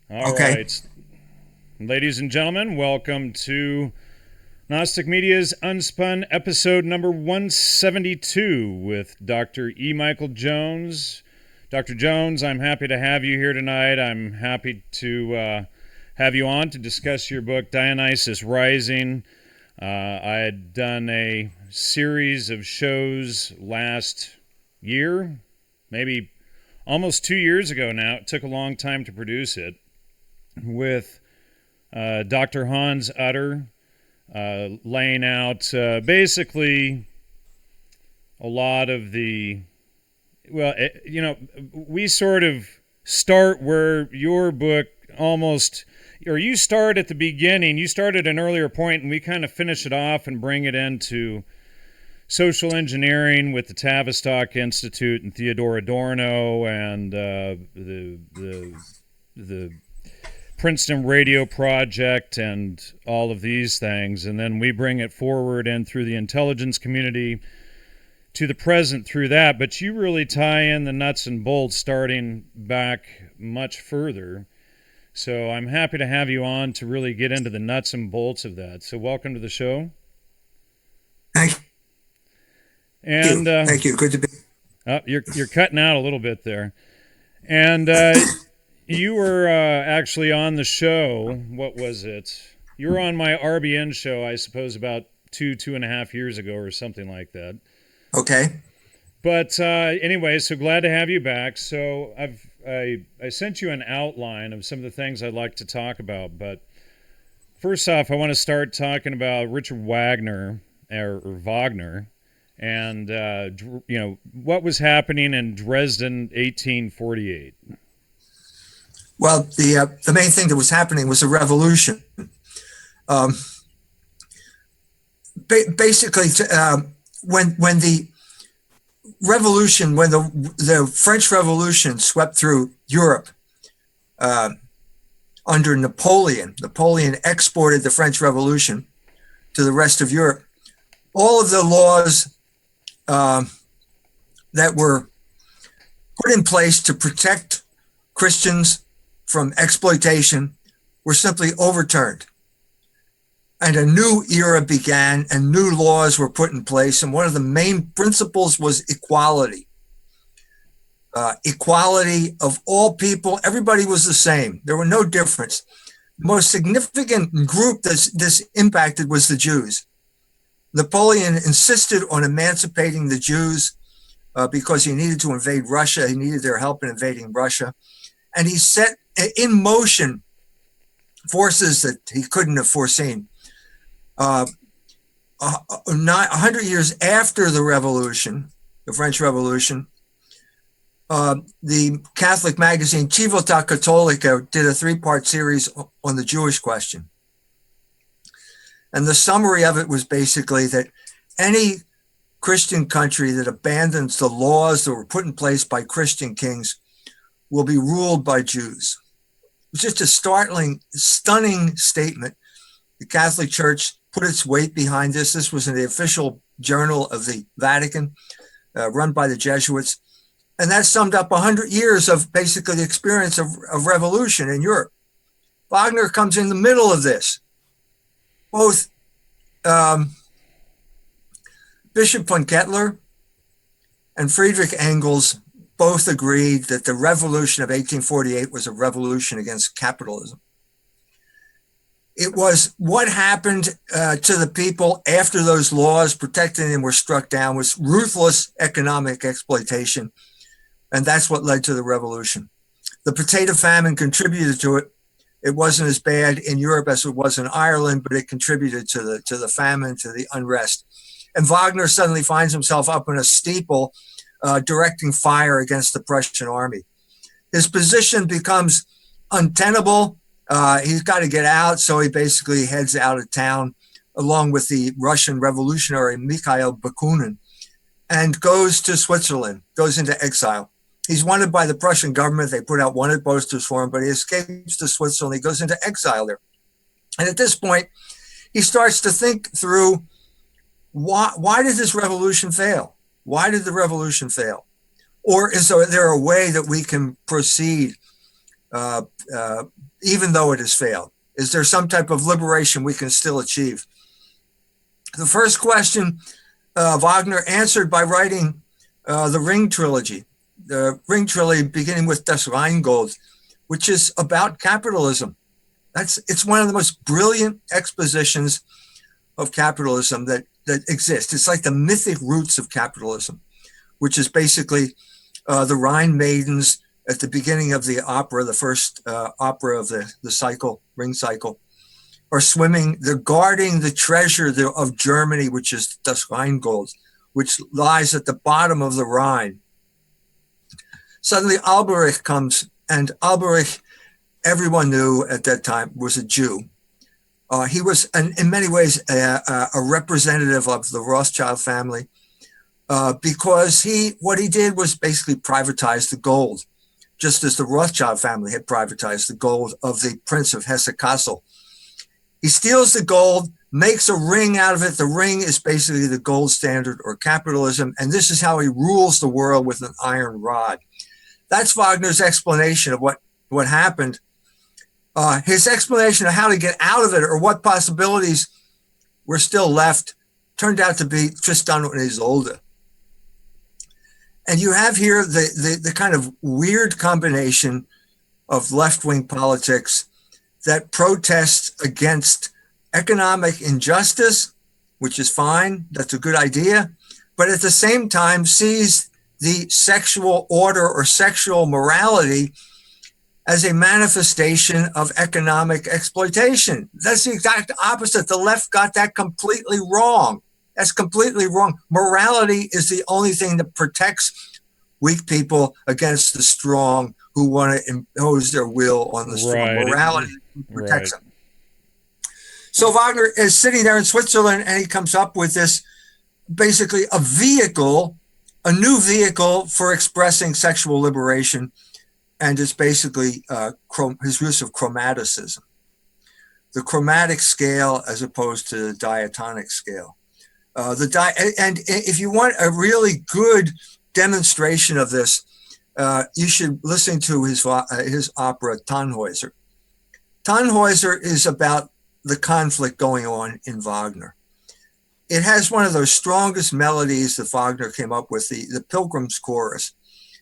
All Okay. right. Ladies and gentlemen, welcome to Gnostic Media's UnSpun episode number 172 with Dr. E. Michael Jones. Dr. Jones, I'm happy to have you here tonight. I'm happy to have you on to discuss your book, Dionysos Rising. I had done a series of shows last year, maybe almost 2 years ago now. It took a long time to produce it with Dr. Hans Utter, laying out basically a lot of the, well, we sort of start where your book almost, or you start at the beginning, you start at an earlier point, and we kind of finish it off and bring it into social engineering with the Tavistock Institute and Theodore Adorno and the Princeton Radio Project and all of these things. And then we bring it forward and through the intelligence community to the present through that. But you really tie in the nuts and bolts starting back much further. So I'm happy to have you on to really get into the nuts and bolts of that. So welcome to the show. Thank you. And Thank you. Good to be. you're cutting out a little bit there. And you were actually on the show. What was it? You were on my RBN show, I suppose, about 2.5 years ago, or something like that. Okay. But anyway, so glad to have you back. So I sent you an outline of some of the things I'd like to talk about. But first off, I want to start talking about Richard Wagner or Wagner, and what was happening in Dresden, 1848. Well, the main thing that was happening was a revolution. Um, Basically, when the revolution, when the French Revolution swept through Europe uh, under Napoleon exported the French Revolution to the rest of Europe. All of the laws that were put in place to protect Christians from exploitation were simply overturned. And a new era began and new laws were put in place. And one of the main principles was equality. Equality of all people. Everybody was the same. There were no difference. The most significant group that this impacted was the Jews. Napoleon insisted on emancipating the Jews because he needed to invade Russia. He needed their help in invading Russia. And he set in motion forces that he couldn't have foreseen. 100 years after the revolution, the French Revolution, the Catholic magazine Civiltà Cattolica did a 3-part series on the Jewish question. And the summary of it was basically that any Christian country that abandons the laws that were put in place by Christian kings will be ruled by Jews. It's just a stunning statement. The Catholic Church put its weight behind this. This was in the official journal of the Vatican, run by the Jesuits. And that summed up 100 years of basically the experience of revolution in Europe. Wagner comes in the middle of this. Both Bishop von Kettler and Friedrich Engels both agreed that the revolution of 1848 was a revolution against capitalism. It was what happened to the people after those laws protecting them were struck down was ruthless economic exploitation. And that's what led to the revolution. The potato famine contributed to it. It wasn't as bad in Europe as it was in Ireland, but it contributed to the famine, to the unrest. And Wagner suddenly finds himself up in a steeple directing fire against the Prussian army. His position becomes untenable. He's got to get out, so he basically heads out of town along with the Russian revolutionary Mikhail Bakunin and goes to Switzerland, goes into exile. He's wanted by the Prussian government. They put out wanted posters for him, but he escapes to Switzerland. He goes into exile there. And at this point, he starts to think through why did this revolution fail? Why did the revolution fail? Or is there a way that we can proceed even though it has failed? Is there some type of liberation we can still achieve? The first question Wagner answered by writing the Ring trilogy. The Ring trilogy beginning with Das Rheingold, which is about capitalism. It's one of the most brilliant expositions of capitalism that exist. It's like the mythic roots of capitalism, which is basically the Rhine maidens at the beginning of the opera, the first opera of the cycle, Ring cycle, are swimming. They're guarding the treasure of Germany, which is Das Rheingold, which lies at the bottom of the Rhine. Suddenly Alberich comes, and Alberich, everyone knew at that time, was a Jew. He was, in many ways, a representative of the Rothschild family because what he did was basically privatize the gold, just as the Rothschild family had privatized the gold of the Prince of Hesse-Kassel. He steals the gold, makes a ring out of it. The ring is basically the gold standard or capitalism, and this is how he rules the world with an iron rod. That's Wagner's explanation of what happened. His explanation of how to get out of it or what possibilities were still left turned out to be Tristan und Isolde. And you have here the kind of weird combination of left-wing politics that protests against economic injustice, which is fine, that's a good idea, but at the same time sees the sexual order or sexual morality as a manifestation of economic exploitation. That's the exact opposite. The left got that completely wrong. That's completely wrong. Morality is the only thing that protects weak people against the strong who want to impose their will on the strong. Right. Morality protects them. So Wagner is sitting there in Switzerland, and he comes up with this, basically a new vehicle for expressing sexual liberation. And it's basically his use of chromaticism, the chromatic scale as opposed to the diatonic scale. And if you want a really good demonstration of this, you should listen to his opera Tannhäuser. Tannhäuser is about the conflict going on in Wagner. It has one of those strongest melodies that Wagner came up with, the Pilgrim's Chorus.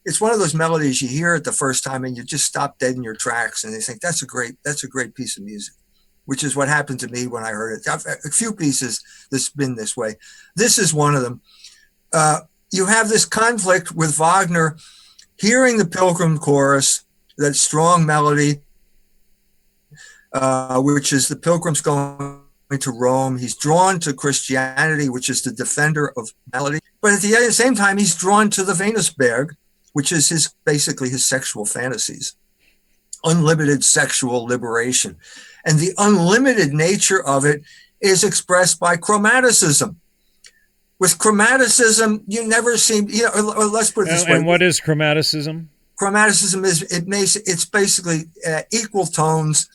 It's one of those melodies you hear it the first time and you just stop dead in your tracks and you think that's a great piece of music, which is what happened to me when I heard it. A few pieces that's been this way. This is one of them. You have this conflict with Wagner hearing the Pilgrim Chorus, that strong melody, which is the pilgrims going to Rome. He's drawn to Christianity, which is the defender of melody. But at the same time, he's drawn to the Venusberg, which is basically his sexual fantasies, unlimited sexual liberation. And the unlimited nature of it is expressed by chromaticism. With chromaticism, you never seem, or let's put it this way. And what is chromaticism? Chromaticism it's basically equal tones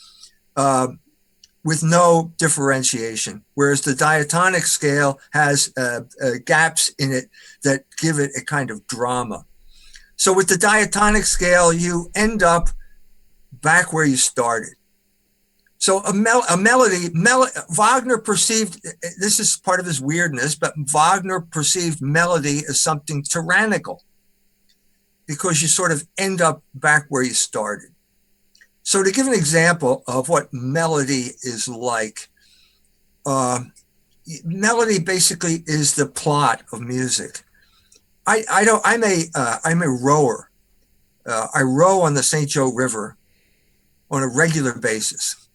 with no differentiation, whereas the diatonic scale has gaps in it that give it a kind of drama. So with the diatonic scale, you end up back where you started. So a melody, Wagner perceived, this is part of his weirdness, but Wagner perceived melody as something tyrannical because you sort of end up back where you started. So to give an example of what melody is like, melody basically is the plot of music. I'm a rower. I row on the St. Joe River on a regular basis.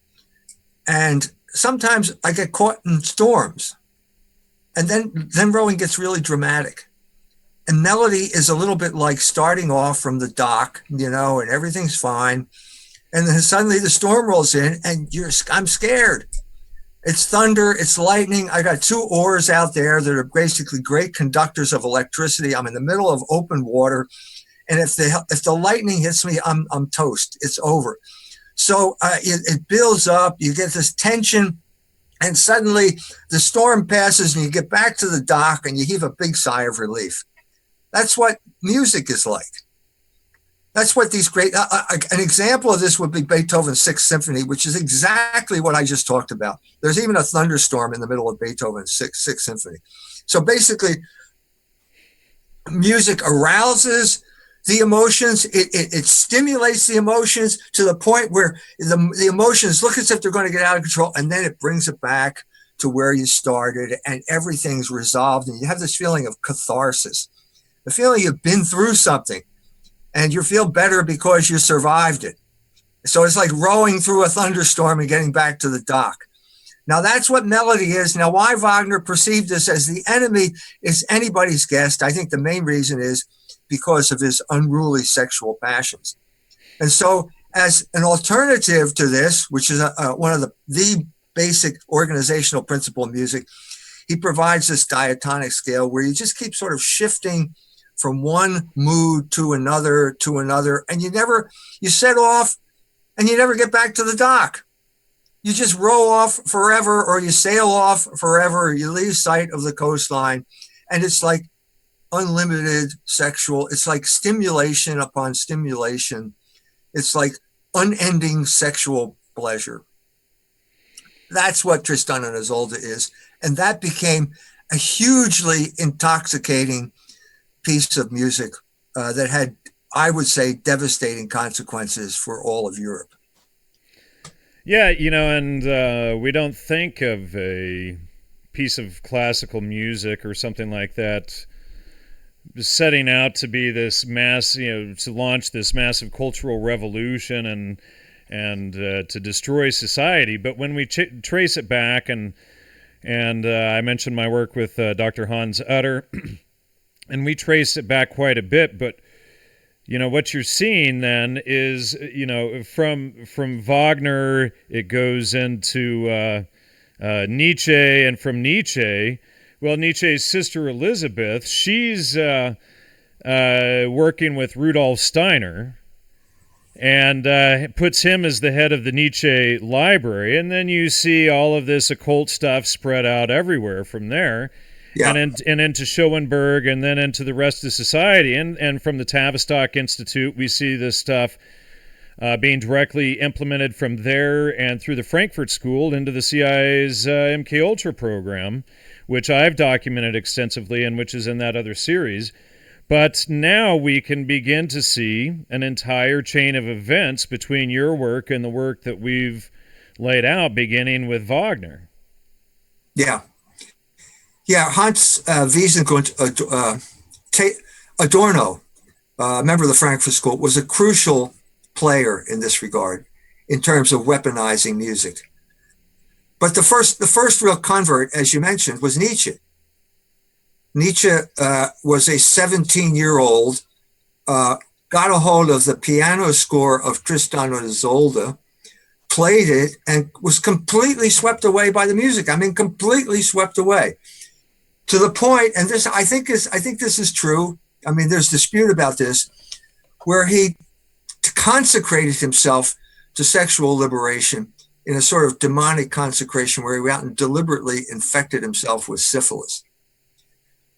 And sometimes I get caught in storms. And then rowing gets really dramatic. And melody is a little bit like starting off from the dock, and everything's fine. And then suddenly the storm rolls in and I'm scared. It's thunder, it's lightning. I got 2 oars out there that are basically great conductors of electricity. I'm in the middle of open water. And if the lightning hits me, I'm toast. It's over. So it builds up, you get this tension, and suddenly the storm passes and you get back to the dock and you heave a big sigh of relief. That's what music is like. That's what these great, an example of this would be Beethoven's Sixth Symphony, which is exactly what I just talked about. There's even a thunderstorm in the middle of Beethoven's Sixth Symphony. So basically, music arouses the emotions. It stimulates the emotions to the point where the emotions look as if they're going to get out of control, and then it brings it back to where you started, and everything's resolved, and you have this feeling of catharsis, the feeling you've been through something, and you feel better because you survived it. So it's like rowing through a thunderstorm and getting back to the dock. Now that's what melody is. Now, why Wagner perceived this as the enemy is anybody's guess. I think the main reason is because of his unruly sexual passions. And so as an alternative to this, which is one of the basic organizational principle of music, he provides this diatonic scale where you just keep sort of shifting from one mood to another, and you set off and you never get back to the dock. You just row off forever, or you sail off forever, or you lose sight of the coastline. And it's like unlimited sexual, it's like stimulation upon stimulation. It's like unending sexual pleasure. That's what Tristan and Isolde is. And that became a hugely intoxicating piece of music that had, I would say, devastating consequences for all of Europe. Yeah, and we don't think of a piece of classical music or something like that setting out to be this to launch this massive cultural revolution and to destroy society. But when we trace it back, and I mentioned my work with Dr. Hans Utter, and we trace it back quite a bit, but what you're seeing then is, from Wagner, it goes into Nietzsche, and from Nietzsche, well, Nietzsche's sister Elizabeth, she's working with Rudolf Steiner, and puts him as the head of the Nietzsche library, and then you see all of this occult stuff spread out everywhere from there. Yeah. And into Schoenberg, and then into the rest of society. And from the Tavistock Institute, we see this stuff being directly implemented from there and through the Frankfurt School into the CIA's MKUltra program, which I've documented extensively and which is in that other series. But now we can begin to see an entire chain of events between your work and the work that we've laid out, beginning with Wagner. Yeah. Yeah, Hans Wiesengrund, Adorno, member of the Frankfurt School, was a crucial player in this regard in terms of weaponizing music. But the first real convert, as you mentioned, was Nietzsche. Nietzsche was a 17-year-old, got a hold of the piano score of Tristan and Isolde, played it, and was completely swept away by the music. I mean, completely swept away. To the point, and this I think this is true. I mean, there's dispute about this, where he consecrated himself to sexual liberation in a sort of demonic consecration, where he went out and deliberately infected himself with syphilis.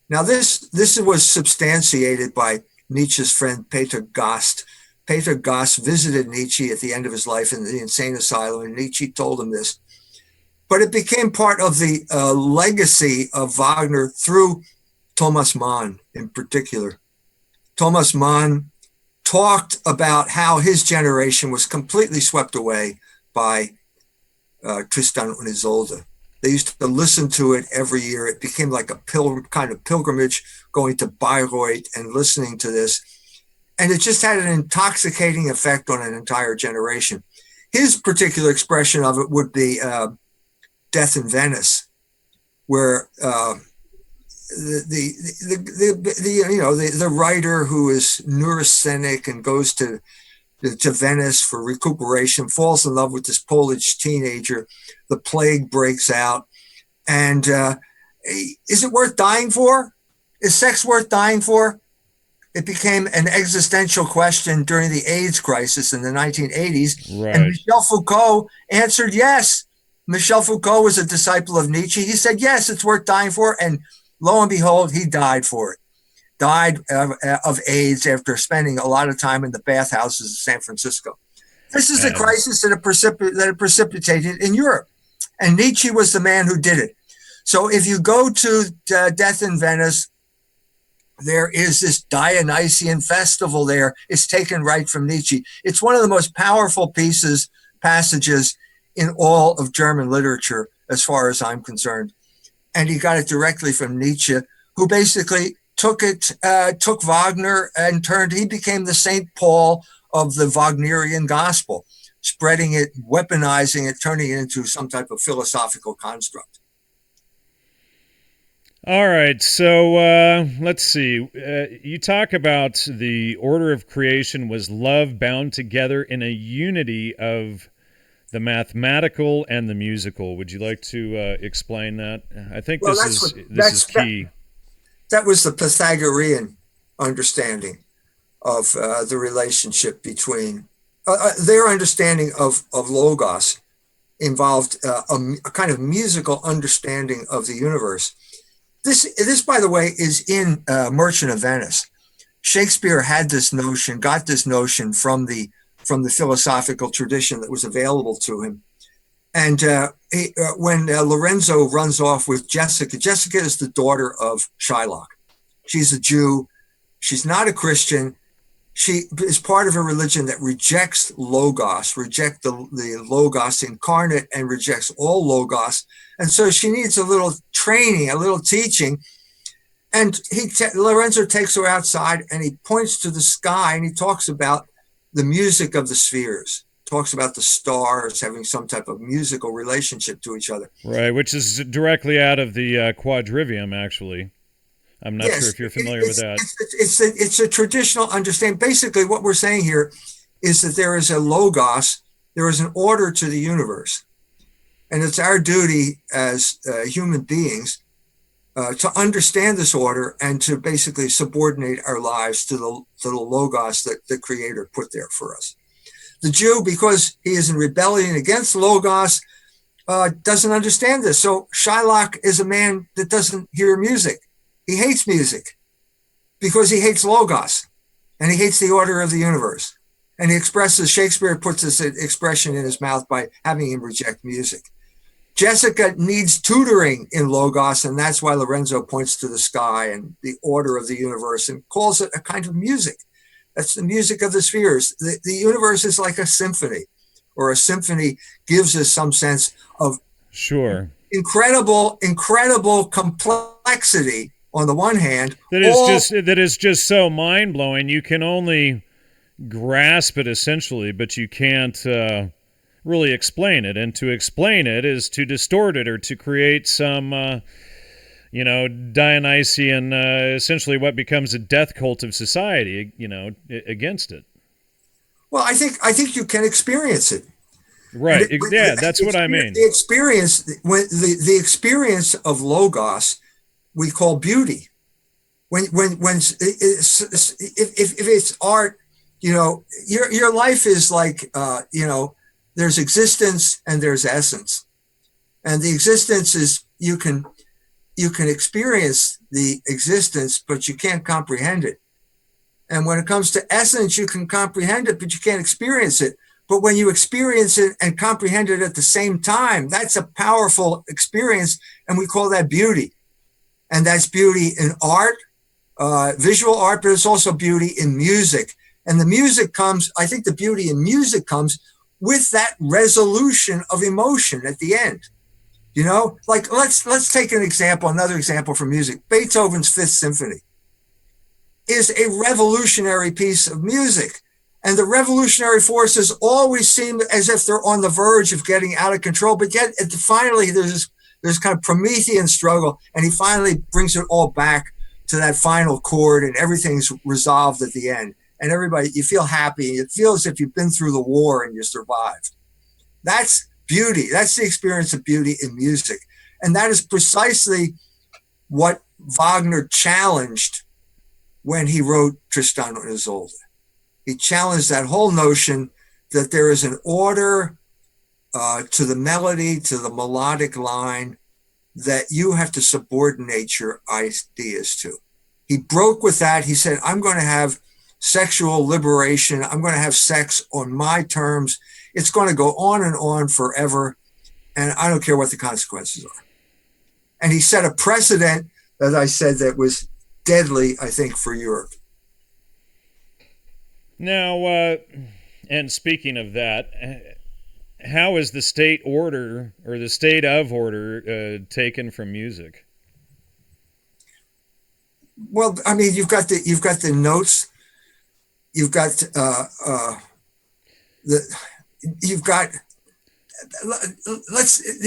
Now, this was substantiated by Nietzsche's friend Peter Gast. Peter Gast visited Nietzsche at the end of his life in the insane asylum, and Nietzsche told him this. But it became part of the legacy of Wagner through Thomas Mann in particular. Thomas Mann talked about how his generation was completely swept away by Tristan und Isolde. They used to listen to it every year. It became like a kind of pilgrimage, going to Bayreuth and listening to this. And it just had an intoxicating effect on an entire generation. His particular expression of it would be Death in Venice, where the writer who is neurasthenic and goes to Venice for recuperation falls in love with this Polish teenager. The plague breaks out, and is it worth dying for? Is sex worth dying for? It became an existential question during the AIDS crisis in the 1980s, right. And Michel Foucault answered yes. Michel Foucault was a disciple of Nietzsche. He said, yes, it's worth dying for. And lo and behold, he died for it. died of AIDS after spending a lot of time in the bathhouses of San Francisco. This is the crisis that it precipitated in Europe. And Nietzsche was the man who did it. So if you go to Death in Venice, there is this Dionysian festival there. It's taken right from Nietzsche. It's one of the most powerful passages in all of German literature, as far as I'm concerned. And he got it directly from Nietzsche, who basically took Wagner and he became the St. Paul of the Wagnerian gospel, spreading it, weaponizing it, turning it into some type of philosophical construct. All right, so let's see. You talk about the order of creation was love bound together in a unity of the mathematical and the musical. Would you like to explain that? I think this is key. That was the Pythagorean understanding of the relationship between their understanding of logos involved a kind of musical understanding of the universe. This, by the way, is in Merchant of Venice. Shakespeare had this notion, got this notion from the philosophical tradition that was available to him. And when Lorenzo runs off with Jessica is the daughter of Shylock. She's a Jew. She's not a Christian. She is part of a religion that rejects logos, reject the logos incarnate, and rejects all logos. And so she needs a little training, a little teaching. And Lorenzo takes her outside and he points to the sky and he talks about the music of the spheres, talks about the stars having some type of musical relationship to each other. Right, which is directly out of the quadrivium, actually. I'm not sure if you're familiar with that. It's a traditional understanding. Basically, what we're saying here is that there is a logos, there is an order to the universe. And it's our duty as human beings to understand this order and to basically subordinate our lives to the logos that the Creator put there for us. The Jew, because he is in rebellion against logos, doesn't understand this. So Shylock is a man that doesn't hear music. He hates music because he hates logos and he hates the order of the universe. And Shakespeare puts this expression in his mouth by having him reject music. Jessica needs tutoring in logos, and that's why Lorenzo points to the sky and the order of the universe and calls it a kind of music. That's the music of the spheres. The universe is like a symphony, or a symphony gives us some sense of incredible complexity on the one hand. That is just so mind-blowing. You can only grasp it essentially, but you can't really explain it. And to explain it is to distort it or to create some Dionysian, essentially what becomes a death cult of society, against it. Well, I think you can experience it. Right. That's what I mean. The experience of logos we call beauty. If it's art, your life is like there's existence and there's essence, and the existence is you can experience the existence, but you can't comprehend it. And when it comes to essence, you can comprehend it, but you can't experience it. But when you experience it and comprehend it at the same time, that's a powerful experience, and we call that beauty. And that's beauty in art, visual art, but it's also beauty in music. And the music comes, I think the beauty in music comes with that resolution of emotion at the end. Like let's take another example from music. Beethoven's Fifth Symphony is a revolutionary piece of music. And the revolutionary forces always seem as if they're on the verge of getting out of control, but yet finally there's kind of Promethean struggle, and he finally brings it all back to that final chord, and everything's resolved at the end. And everybody, you feel happy. It feels as if you've been through the war and you survived. That's beauty. That's the experience of beauty in music. And that is precisely what Wagner challenged when he wrote Tristan und Isolde. He challenged that whole notion that there is an order to the melody, to the melodic line, that you have to subordinate your ideas to. He broke with that. He said, I'm going to have sexual liberation. I'm going to have sex on my terms. It's going to go on forever. And I don't care what the consequences are. And he set a precedent, as I said, that was deadly, I think, for Europe. Now, and speaking of that, how is the state order or the state of order taken from music? Well, I mean, you've got the notes, you've got the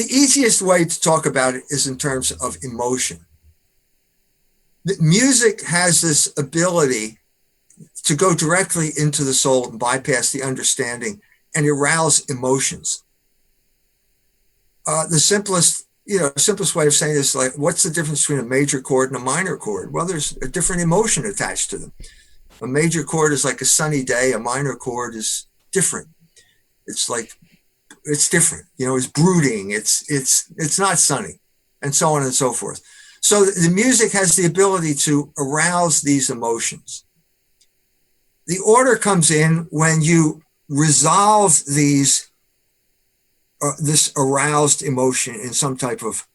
easiest way to talk about it is in terms of emotion. The music has this ability to go directly into the soul and bypass the understanding and arouse emotions. The simplest way of saying this is like, what's the difference between a major chord and a minor chord? Well, there's a different emotion attached to them. A major chord is like a sunny day. A minor chord is different. It's different. It's brooding. It's not sunny, and so on and so forth. So the music has the ability to arouse these emotions. The order comes in when you resolve this aroused emotion in some type of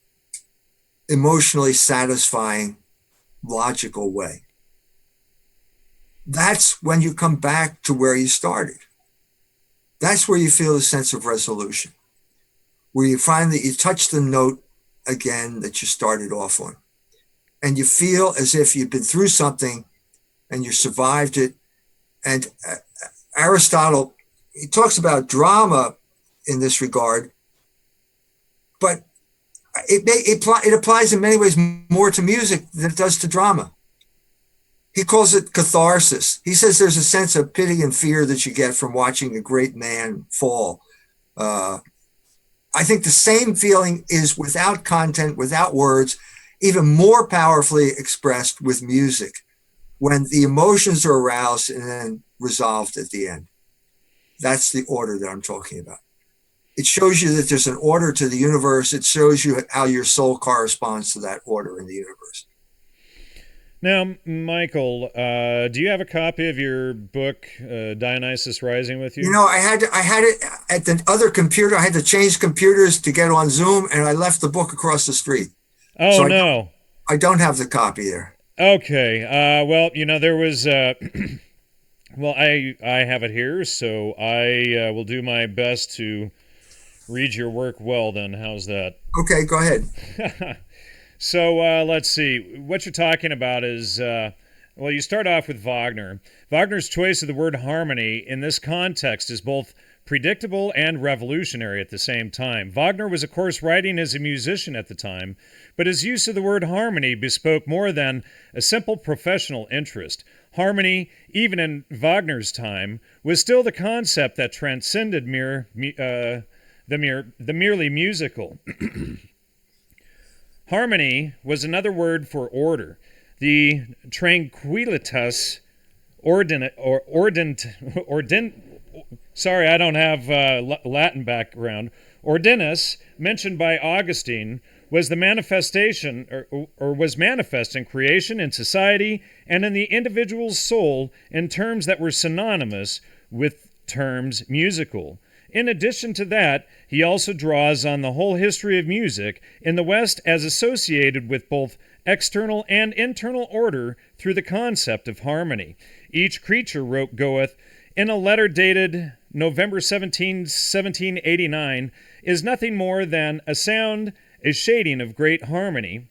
emotionally satisfying, logical way. That's when you come back to where you started. That's where you feel a sense of resolution, where you find that you touch the note again that you started off on. And you feel as if you've been through something and you survived it. And Aristotle, he talks about drama in this regard, but it applies in many ways more to music than it does to drama. He calls it catharsis. He says there's a sense of pity and fear that you get from watching a great man fall. I think the same feeling is without content, without words, even more powerfully expressed with music, when the emotions are aroused and then resolved at the end. That's the order that I'm talking about. It shows you that there's an order to the universe. It shows you how your soul corresponds to that order in the universe. Now, Michael, do you have a copy of your book, Dionysos Rising, with you? I had it at the other computer. I had to change computers to get on Zoom, and I left the book across the street. Oh, so no. I don't have the copy there. Okay. Well, there was... well, I have it here, so I will do my best to read your work well, then. How's that? Okay, go ahead. So let's see. What you're talking about is, well, you start off with Wagner. Wagner's choice of the word harmony in this context is both predictable and revolutionary at the same time. Wagner was, of course, writing as a musician at the time, but his use of the word harmony bespoke more than a simple professional interest. Harmony, even in Wagner's time, was still the concept that transcended the merely musical. Harmony was another word for order. The tranquillitas sorry, I don't have Latin background. Ordinus, mentioned by Augustine, was the manifestation, or was manifest in creation, in society, and in the individual's soul in terms that were synonymous with terms musical. In addition to that, he also draws on the whole history of music in the West as associated with both external and internal order through the concept of harmony. Each creature, wrote Goethe, in a letter dated November 17, 1789, is nothing more than a sound, a shading of great harmony,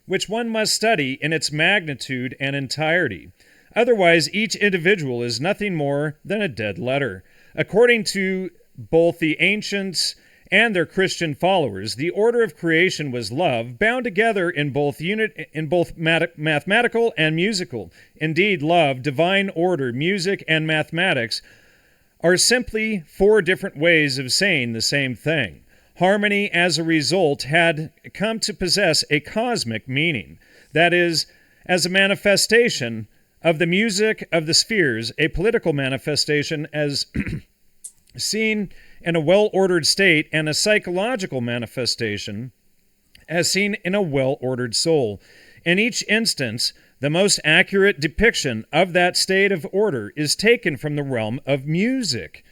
which one must study in its magnitude and entirety. Otherwise, each individual is nothing more than a dead letter. According to both the ancients and their Christian followers, the order of creation was love, bound together in both mathematical and musical. Indeed, love, divine order, music, and mathematics are simply four different ways of saying the same thing. Harmony, as a result, had come to possess a cosmic meaning. That is, as a manifestation of the music of the spheres, a political manifestation as seen in a well-ordered state, and a psychological manifestation as seen in a well-ordered soul. In each instance, The most accurate depiction of that state of order is taken from the realm of music.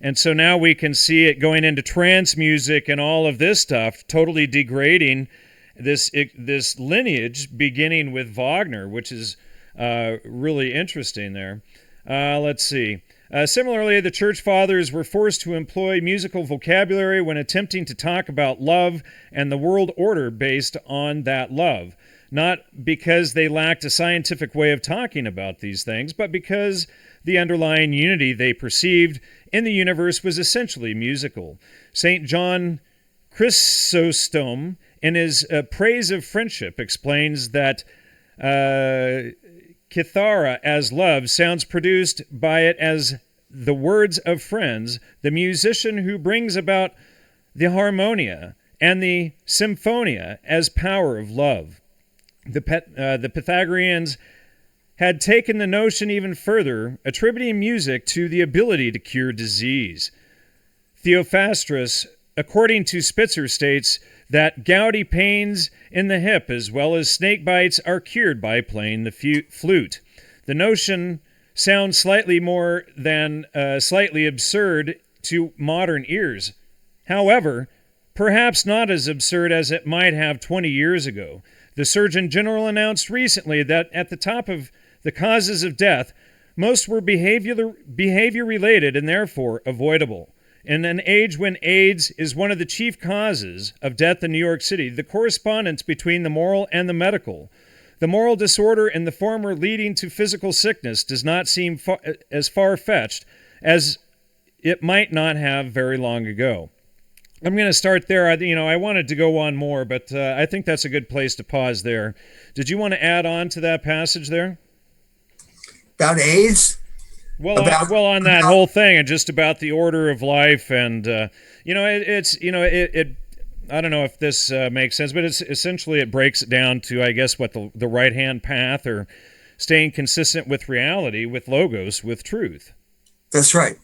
And so now we can see it going into trance music and all of this stuff, totally degrading this lineage, beginning with Wagner, which is really interesting there. Let's see. Similarly, the church fathers were forced to employ musical vocabulary when attempting to talk about love and the world order based on that love. Not because they lacked a scientific way of talking about these things, but because the underlying unity they perceived in the universe was essentially musical. St. John Chrysostom, in his Praise of Friendship, explains that Kithara as love sounds produced by it as the words of friends, the musician who brings about the harmonia, and the symphonia as power of love. The Pythagoreans had taken the notion even further, attributing music to the ability to cure disease. Theophrastus, according to Spitzer, states that gouty pains in the hip as well as snake bites are cured by playing the flute. The notion sounds slightly more than slightly absurd to modern ears. However, perhaps not as absurd as it might have 20 years ago. The Surgeon General announced recently that at the top of the causes of death, most were behavior-related and therefore avoidable. In an age when AIDS is one of the chief causes of death in New York City, the correspondence between the moral and the medical, the moral disorder in the former leading to physical sickness, does not seem as far-fetched as it might not have very long ago. I'm going to start there. I wanted to go on more, but I think that's a good place to pause there. Did you want to add on to that passage there? About AIDS? Well, on that whole thing, and just about the order of life, and I don't know if this makes sense, but it's essentially it breaks it down to, I guess, what the right-hand path, or staying consistent with reality, with logos, with truth. That's right.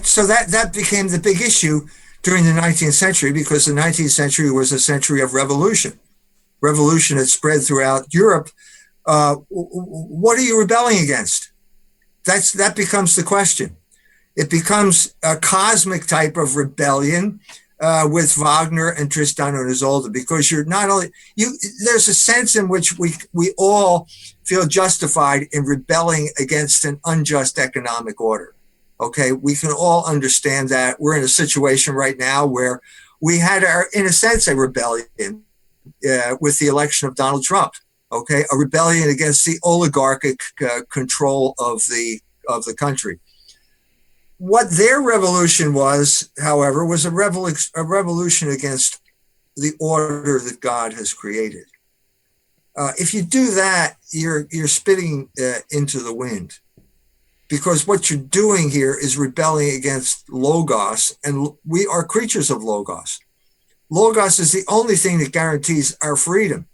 So that became the big issue during the 19th century, because the 19th century was a century of revolution. Revolution had spread throughout Europe. What are you rebelling against? That becomes the question. It becomes a cosmic type of rebellion with Wagner and Tristan and Isolde, because you're not only there's a sense in which we all feel justified in rebelling against an unjust economic order. Okay, we can all understand that. We're in a situation right now where we had, in a sense, a rebellion with the election of Donald Trump. Okay, a rebellion against the oligarchic control of the country. What their revolution was, however, was a revolution against the order that God has created. If you do that, you're spitting into the wind, because what you're doing here is rebelling against Logos, and we are creatures of Logos. Logos is the only thing that guarantees our freedom.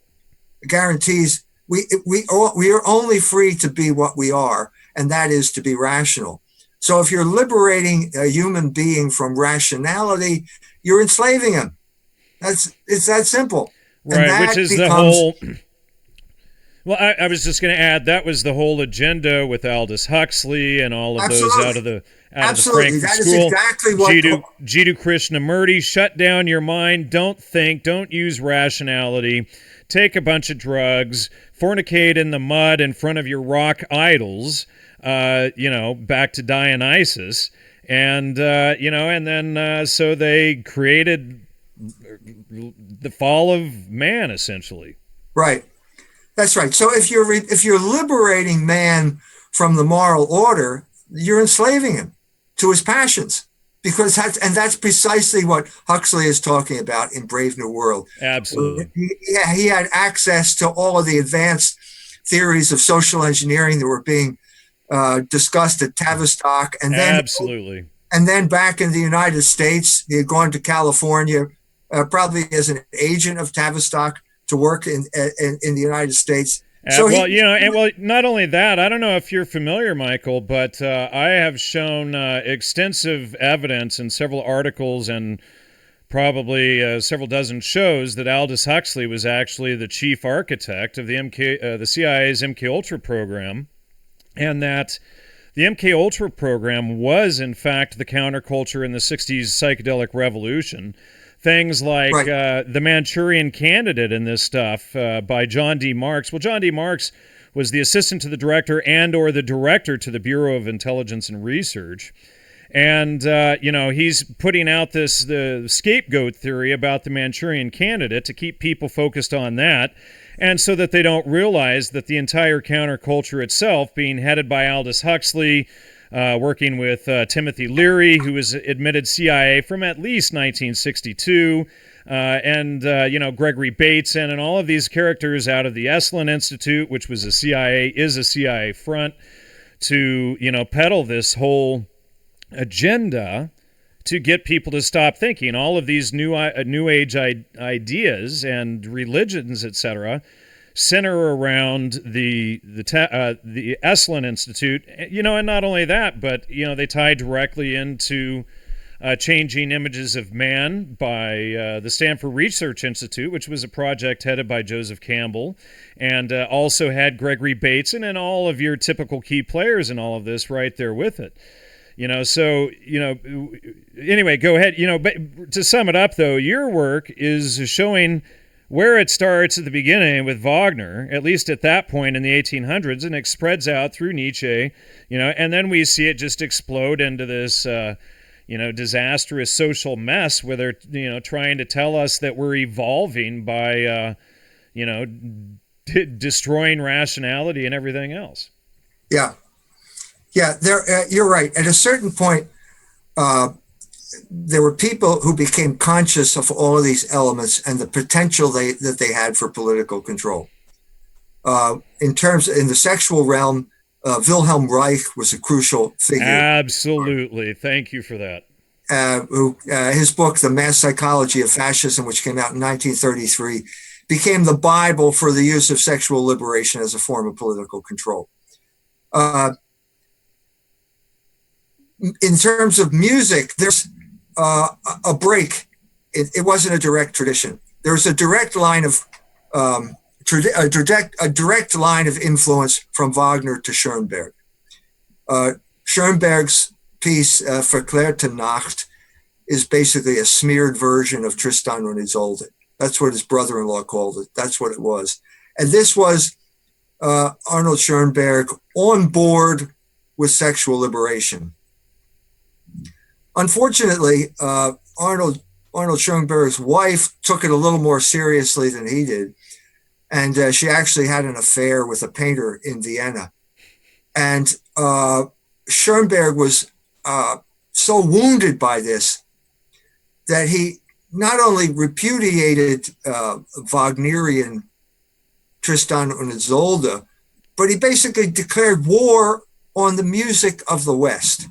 It guarantees we are only free to be what we are, and that is to be rational. So if you're liberating a human being from rationality, you're enslaving him. It's that simple. Right, which is the whole... Well, I was just going to add, that was the whole agenda with Aldous Huxley and all of those out of the Frankfurt that School. Is exactly what Jiddu Krishnamurti, shut down your mind, don't think, don't use rationality, take a bunch of drugs, fornicate in the mud in front of your rock idols, back to Dionysos, and then so they created the fall of man, essentially. Right. That's right. So if you're liberating man from the moral order, you're enslaving him to his passions, because that's precisely what Huxley is talking about in Brave New World. Absolutely. He had access to all of the advanced theories of social engineering that were being discussed at Tavistock, and then back in the United States, he had gone to California, probably as an agent of Tavistock, to work in the United States. So not only that, I don't know if you're familiar, Michael, but I have shown extensive evidence in several articles and probably several dozen shows that Aldous Huxley was actually the chief architect of the CIA's MK Ultra program, and that the MK Ultra program was in fact the counterculture in the 60s psychedelic revolution. Things like the Manchurian Candidate and this stuff by John D. Marks. Well, John D. Marks was the assistant to the director and or the director to the Bureau of Intelligence and Research. And, he's putting out the scapegoat theory about the Manchurian Candidate to keep people focused on that, and so that they don't realize that the entire counterculture itself, being headed by Aldous Huxley, working with Timothy Leary, who was admitted CIA from at least 1962, and Gregory Bateson, and all of these characters out of the Esalen Institute, which was a CIA front, to, peddle this whole agenda to get people to stop thinking. All of these new age ideas and religions, etc., center around the Esalen Institute. And not only that, but they tie directly into changing images of man by the Stanford Research Institute, which was a project headed by Joseph Campbell, and also had Gregory Bateson and all of your typical key players in all of this right there with it. Anyway, go ahead. But to sum it up, though, your work is showing where it starts at the beginning with Wagner, at least at that point in the 1800s, and it spreads out through Nietzsche, and then we see it just explode into this, disastrous social mess where they're, trying to tell us that we're evolving by, destroying rationality and everything else. Yeah. Yeah, you're right. At a certain point, there were people who became conscious of all of these elements and the potential that they had for political control. In the sexual realm, Wilhelm Reich was a crucial figure. Absolutely. Thank you for that. His book, The Mass Psychology of Fascism, which came out in 1933, became the Bible for the use of sexual liberation as a form of political control. In terms of music, there's a break. It wasn't a direct tradition. There's a direct line of a direct line of influence from Wagner to Schoenberg. Schoenberg's piece Verklärte Nacht is basically a smeared version of Tristan und Isolde. That's what his brother-in-law called it. That's what it was. And this was Arnold Schoenberg on board with sexual liberation. Unfortunately, Arnold Schoenberg's wife took it a little more seriously than he did. And she actually had an affair with a painter in Vienna. And Schoenberg was so wounded by this that he not only repudiated Wagnerian Tristan und Isolde, but he basically declared war on the music of the West.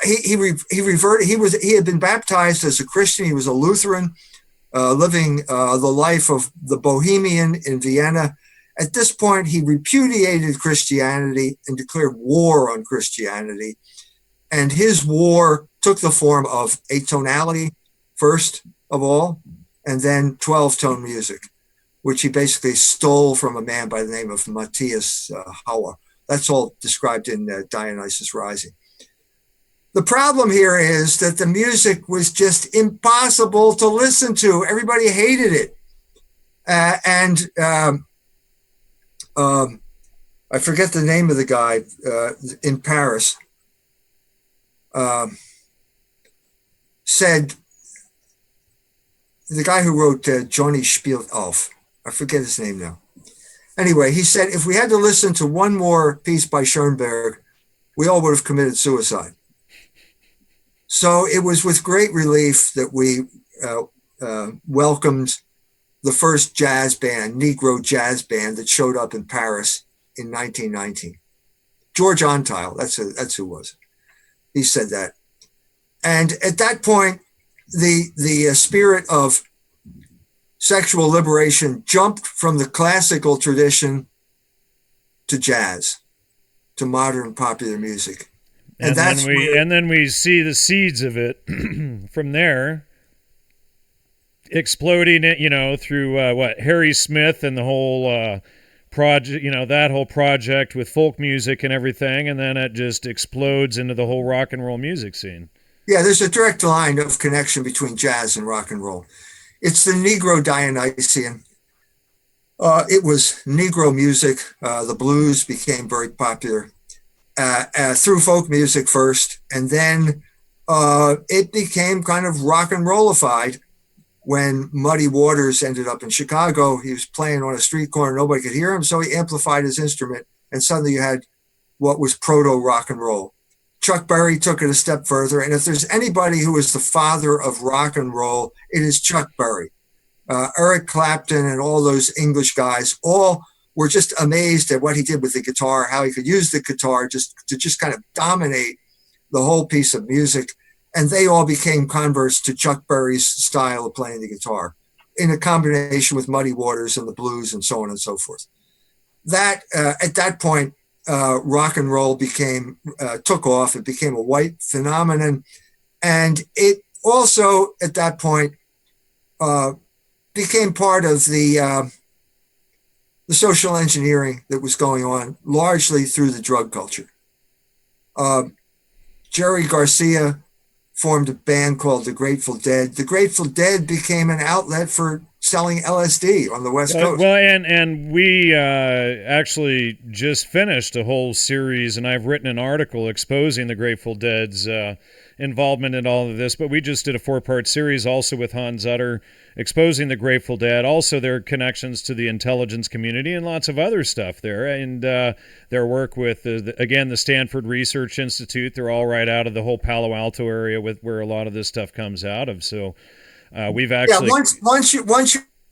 He reverted. He had been baptized as a Christian. He was a Lutheran, living the life of the Bohemian in Vienna. At this point, he repudiated Christianity and declared war on Christianity. And his war took the form of atonality, first of all, and then 12-tone music, which he basically stole from a man by the name of Matthias Hauer. That's all described in Dionysos Rising. The problem here is that the music was just impossible to listen to. Everybody hated it. I forget the name of the guy in Paris, said, the guy who wrote Johnny Spielt Auf, I forget his name now. Anyway, he said, if we had to listen to one more piece by Schoenberg, we all would have committed suicide. So it was with great relief that we welcomed the first jazz band, Negro jazz band, that showed up in Paris in 1919. George Antile, that's who was. He said that. And at that point, the spirit of sexual liberation jumped from the classical tradition to jazz, to modern popular music. And then we see the seeds of it from there exploding it, through Harry Smith and the whole project, that whole project with folk music and everything, and then it just explodes into the whole rock and roll music scene. Yeah, there's a direct line of connection between jazz and rock and roll. It's the Negro Dionysian. It was Negro music. The blues became very popular through folk music first, and then it became kind of rock and rollified when Muddy Waters ended up in Chicago. He was playing on a street corner, nobody could hear him, so he amplified his instrument, and suddenly you had what was proto rock and roll. Chuck Berry took it a step further, and if there's anybody who is the father of rock and roll, it is Chuck Berry. Eric Clapton and all those English guys all were just amazed at what he did with the guitar, how he could use the guitar just to kind of dominate the whole piece of music. And they all became converts to Chuck Berry's style of playing the guitar in a combination with Muddy Waters and the blues and so on and so forth. That at that point, rock and roll took off. It became a white phenomenon. And it also, at that point, became part of the social engineering that was going on, largely through the drug culture. Jerry Garcia formed a band called the Grateful Dead. The Grateful Dead became an outlet for selling LSD on the West Coast. Well, and we actually just finished a whole series, and I've written an article exposing the Grateful Dead's involvement in all of this, but we just did a 4-part series also with Hans Utter, exposing the Grateful Dead, also their connections to the intelligence community and lots of other stuff there, and their work with, again, the Stanford Research Institute. They're all right out of the whole Palo Alto area where a lot of this stuff comes out of. So we've actually...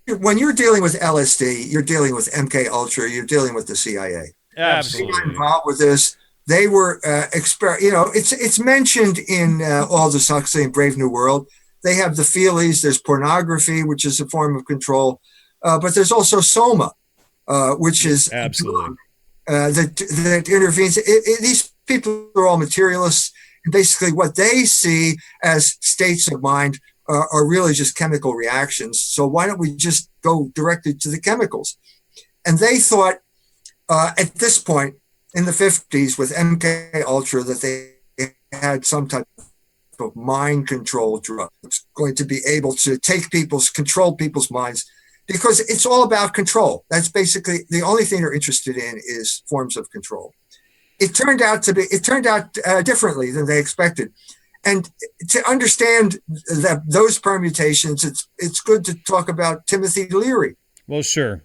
Yeah, when you're dealing with LSD, you're dealing with MK Ultra, you're dealing with the CIA. Absolutely. They got involved with this. They were, it's mentioned in Aldous Huxley and Brave New World. They have the feelies. There's pornography, which is a form of control. But there's also soma, which is absolutely that intervenes. These people are all materialists. And basically, what they see as states of mind are really just chemical reactions. So why don't we just go directly to the chemicals? And they thought at this point in the 50s with MK Ultra that they had some type of mind control drug that's going to be able to control people's minds, because it's all about control. That's basically the only thing they're interested in is forms of control. It turned out differently than they expected. And to understand that those permutations, it's good to talk about Timothy Leary. Well, sure.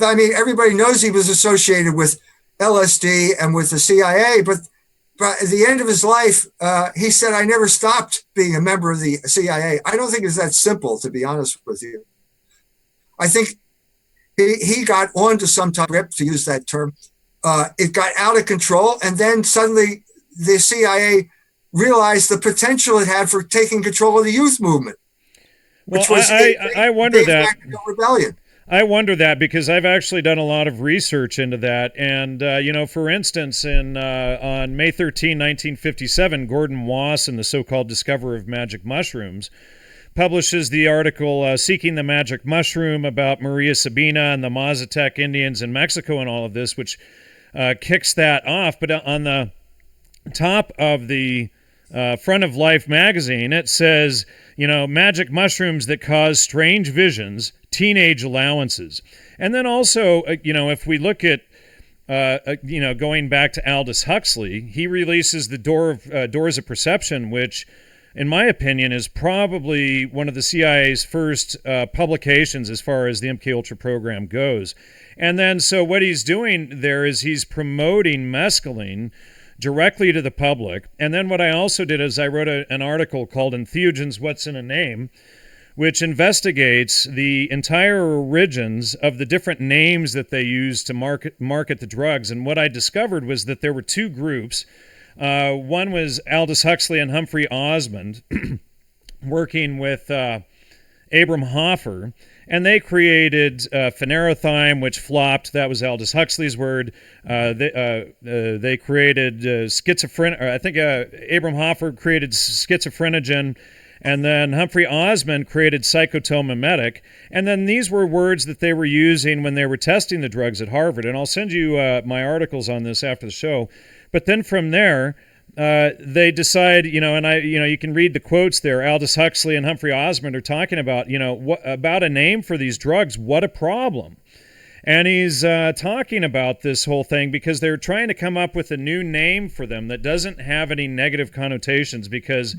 I mean, everybody knows he was associated with LSD and with the CIA, but at the end of his life, he said, I never stopped being a member of the CIA. I don't think it's that simple, to be honest with you. I think he got onto some type of grip, to use that term. It got out of control, and then suddenly the CIA realized the potential it had for taking control of the youth movement. Well, I wonder that rebellion. I wonder that because I've actually done a lot of research into that. And, for instance, on May 13, 1957, Gordon Wasson, the so-called discoverer of magic mushrooms, publishes the article Seeking the Magic Mushroom about Maria Sabina and the Mazatec Indians in Mexico and all of this, which kicks that off. But on the top of the Front of Life magazine, it says, magic mushrooms that cause strange visions, teenage allowances. And then also, if we look at, going back to Aldous Huxley, he releases the Doors of Perception, which, in my opinion, is probably one of the CIA's first publications as far as the MKUltra program goes. And then, so what he's doing there is he's promoting mescaline directly to the public. And then what I also did is I wrote an article called Entheogens, What's in a Name, which investigates the entire origins of the different names that they use to market the drugs. And what I discovered was that there were two groups. One was Aldous Huxley and Humphrey Osmond working with Abram Hoffer, and they created phanerothym, which flopped. That was Aldous Huxley's word. They created schizophrenia. I think Abram Hoffer created schizophrenogen, And then Humphrey Osmond created psychotomimetic. And then these were words that they were using when they were testing the drugs at Harvard. And I'll send you my articles on this after the show. But then from there, they decide, you can read the quotes there. Aldous Huxley and Humphrey Osmond are talking about, about a name for these drugs. What a problem. And he's talking about this whole thing because they're trying to come up with a new name for them that doesn't have any negative connotations, because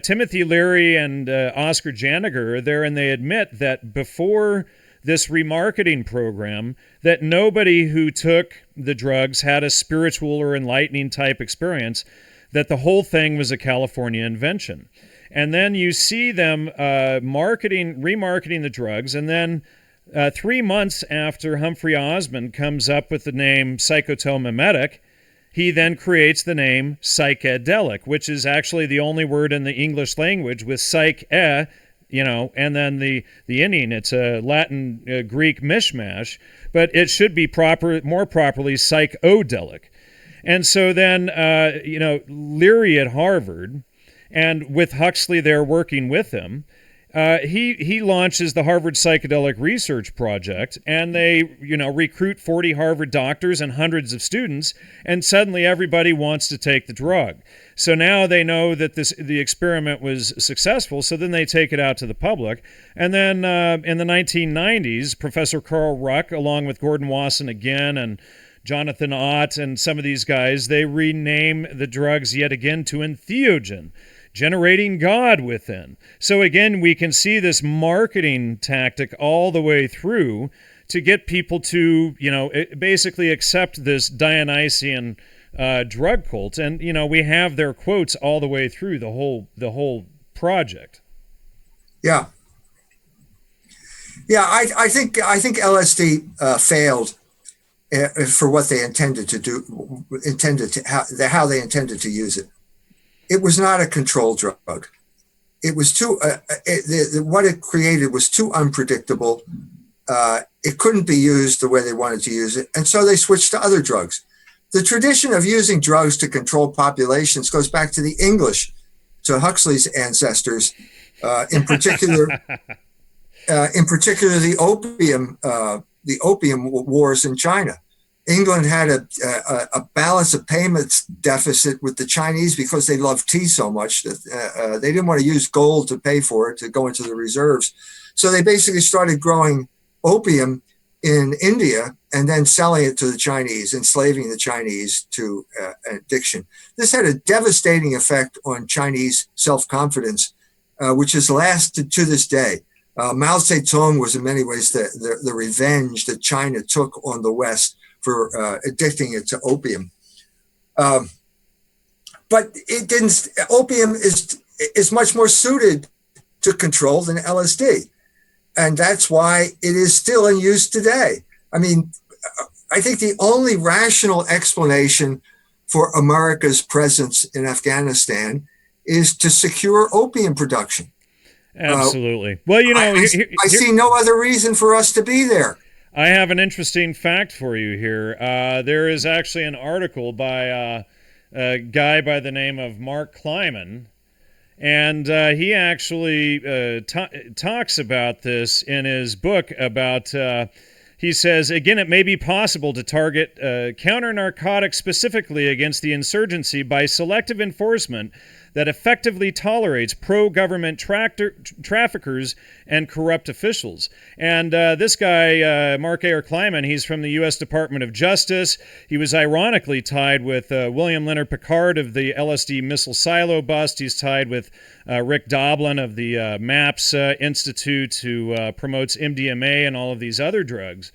Timothy Leary and Oscar Janiger are there, and they admit that before this remarketing program, that nobody who took the drugs had a spiritual or enlightening type experience, that the whole thing was a California invention. And then you see them remarketing the drugs, and then 3 months after Humphrey Osmond comes up with the name psychotomimetic, he then creates the name psychedelic, which is actually the only word in the English language with psyche, and then the ending, it's a Latin Greek mishmash, but it should be more properly psychodelic. And so then, Leary at Harvard, and with Huxley there working with him, he launches the Harvard Psychedelic Research Project, and they, recruit 40 Harvard doctors and hundreds of students, and suddenly everybody wants to take the drug. So now they know that the experiment was successful, so then they take it out to the public. And then in the 1990s, Professor Carl Ruck, along with Gordon Wasson again, and Jonathan Ott, and some of these guys, they rename the drugs yet again to entheogen, generating God within. So again, we can see this marketing tactic all the way through to get people to, basically accept this Dionysian drug cult. And, we have their quotes all the way through the whole project. Yeah. Yeah, I think LSD failed for what they intended to do, how they intended to use it. It was not a control drug. It was what it created was too unpredictable. It couldn't be used the way they wanted to use it. And so they switched to other drugs. The tradition of using drugs to control populations goes back to the English, to Huxley's ancestors, in particular, the opium wars in China. England had a balance of payments deficit with the Chinese because they loved tea so much that they didn't want to use gold to pay for it, to go into the reserves. So they basically started growing opium in India and then selling it to the Chinese, enslaving the Chinese to addiction. This had a devastating effect on Chinese self-confidence, which has lasted to this day. Mao Zedong was in many ways the revenge that China took on the West for addicting it to opium. But it didn't. Opium is much more suited to control than LSD. And that's why it is still in use today. I mean, I think the only rational explanation for America's presence in Afghanistan is to secure opium production. Absolutely. Well, I see no other reason for us to be there. I have an interesting fact for you here. There is actually an article by a guy by the name of Mark Kleiman, and he actually talks about this in his book about, he says, again, it may be possible to target counter-narcotics specifically against the insurgency by selective enforcement that effectively tolerates pro-government traffickers and corrupt officials. And this guy, Mark A. Kleiman, he's from the U.S. Department of Justice. He was ironically tied with William Leonard Picard of the LSD missile silo bust. He's tied with Rick Doblin of the MAPS Institute, who promotes MDMA and all of these other drugs.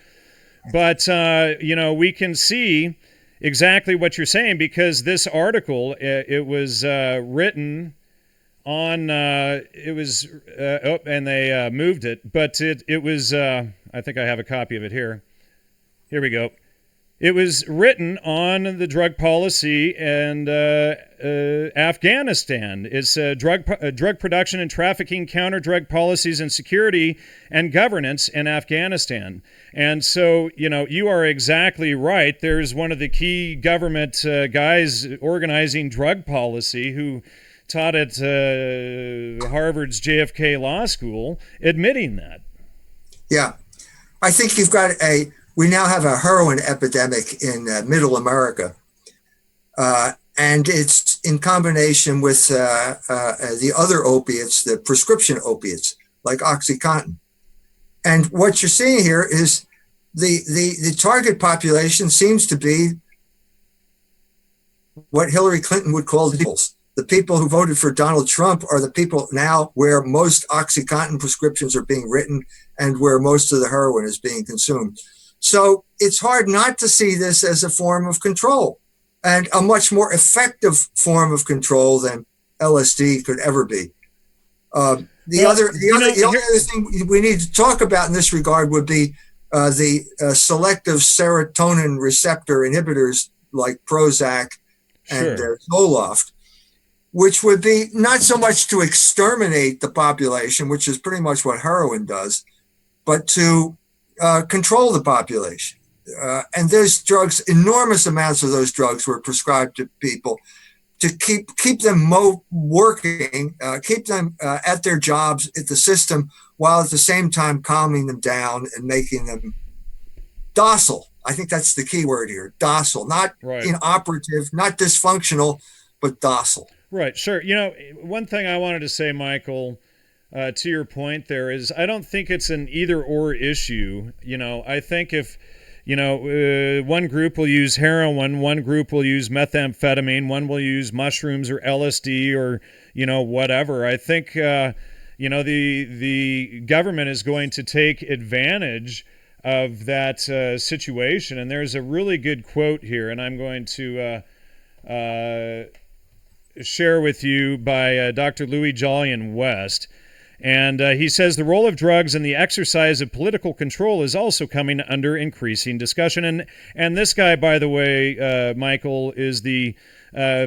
But, we can see exactly what you're saying, because this article, it was written on, and they moved it, but it was, I think I have a copy of it here. Here we go. It was written on the drug policy and Afghanistan. It's drug production and trafficking, counter drug policies and security and governance in Afghanistan. And so, you are exactly right. There's one of the key government guys organizing drug policy who taught at Harvard's JFK Law School, admitting that. Yeah. I think we now have a heroin epidemic in middle America. And it's in combination with the other opiates, the prescription opiates, like OxyContin. And what you're seeing here is the target population seems to be what Hillary Clinton would call the people. The people who voted for Donald Trump are the people now where most OxyContin prescriptions are being written and where most of the heroin is being consumed. So it's hard not to see this as a form of control, and a much more effective form of control than LSD could ever be. The other thing we need to talk about in this regard would be the selective serotonin receptor inhibitors like Prozac and Zoloft, which would be not so much to exterminate the population, which is pretty much what heroin does, but to control the population. And those drugs, enormous amounts of those drugs were prescribed to people to keep them working, keep them at their jobs at the system, while at the same time calming them down and making them docile. I think that's the key word here, docile, not inoperative, not dysfunctional, but docile. Right, sure. One thing I wanted to say, Michael, to your point there is I don't think it's an either or issue. I think if one group will use heroin, one group will use methamphetamine, one will use mushrooms or LSD or, whatever. I think, the government is going to take advantage of that situation. And there's a really good quote here, and I'm going to share with you by Dr. Louis Jolyon West. And he says the role of drugs in the exercise of political control is also coming under increasing discussion. And this guy, by the way, Michael, is the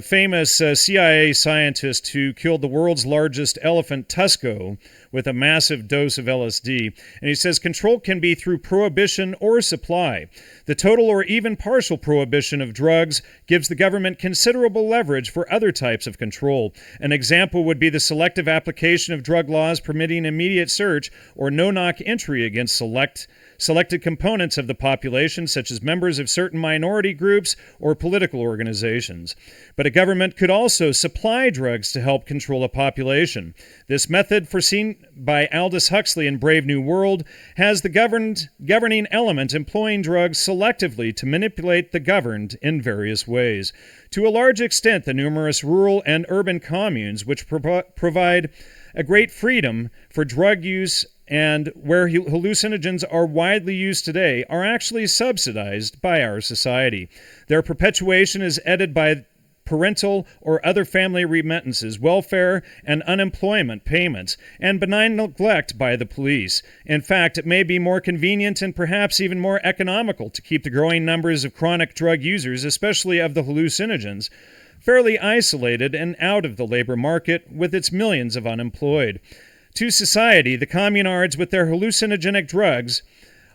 famous CIA scientist who killed the world's largest elephant, Tusko, with a massive dose of LSD. And he says control can be through prohibition or supply. The total or even partial prohibition of drugs gives the government considerable leverage for other types of control. An example would be the selective application of drug laws permitting immediate search or no-knock entry against selected components of the population, such as members of certain minority groups or political organizations. But a government could also supply drugs to help control a population. This method, foreseen by Aldous Huxley in Brave New World, has the governing element employing drugs selectively to manipulate the governed in various ways. To a large extent, the numerous rural and urban communes, which provide a great freedom for drug use and where hallucinogens are widely used today, are actually subsidized by our society. Their perpetuation is aided by parental or other family remittances, welfare and unemployment payments, and benign neglect by the police. In fact, it may be more convenient and perhaps even more economical to keep the growing numbers of chronic drug users, especially of the hallucinogens, fairly isolated and out of the labor market with its millions of unemployed. To society, the communards with their hallucinogenic drugs